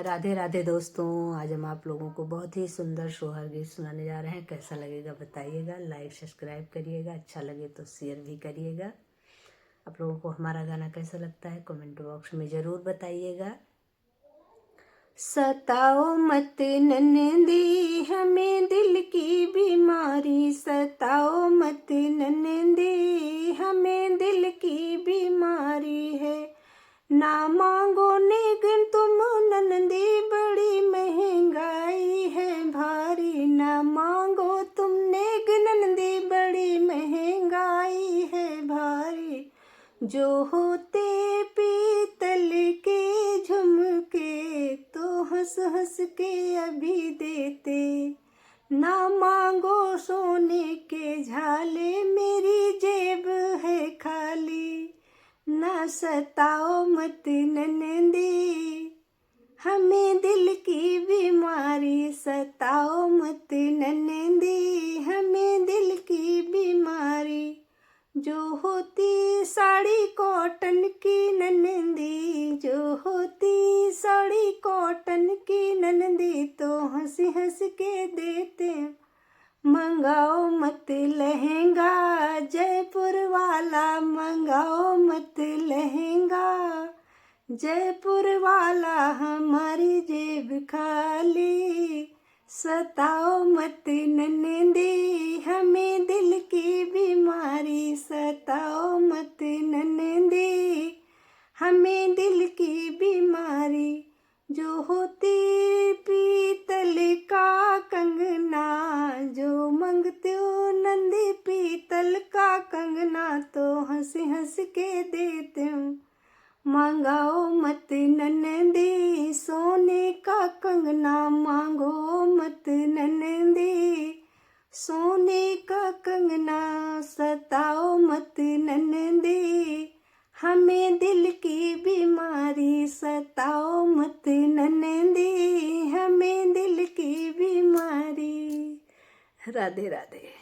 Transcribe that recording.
राधे राधे दोस्तों, आज हम आप लोगों को बहुत ही सुंदर सोहर गीत सुनाने जा रहे हैं। कैसा लगेगा बताइएगा, लाइक सब्सक्राइब करिएगा, अच्छा लगे तो शेयर भी करिएगा। आप लोगों को हमारा गाना कैसा लगता है कमेंट बॉक्स में ज़रूर बताइएगा। सताओ मत नन्दी हमें दिल की बीमारी, सताओ मत नन्दी हमें दिल की बीमारी है। ना मांगो नेगन तुम नन्दी, बड़ी महंगाई है भारी। ना मांगो तुम नेगन नन्दी, बड़ी महंगाई है भारी। जो होते पीतल के झुमके तो हंस हंस के अभी देते। ना मांगो सोने के झाले, मेरी जेब है खाली। ना सताओ मत नन्दी हमें दिल की बीमारी, सताओ मत नन्दी हमें दिल की बीमारी। जो होती साड़ी कॉटन की नन्दी, जो होती साड़ी कॉटन की नन्दी तो हंस हंस के देते। मंगाओ मत लहंगा जयपुर वाला, मंगाओ मत लहंगा जयपुर वाला, हमारी जेब खाली। सताओ मत नन्दी हमें दिल की बीमारी, सताओ मत नन्दी हमें दिल की बीमारी। जो होती पीतल का कंगना, जो मंगते हो नंदी पीतल का कंगना तो हंस हंस के देते हूँ। मांगाओ मत नन्दी सोने का कंगना, मांगो मत नन्दी सोने का कंगना। सताओ मत नन्दी हमें दिल की बीमारी, सताओ मत नन्दी हमें दिल की बीमारी। राधे राधे।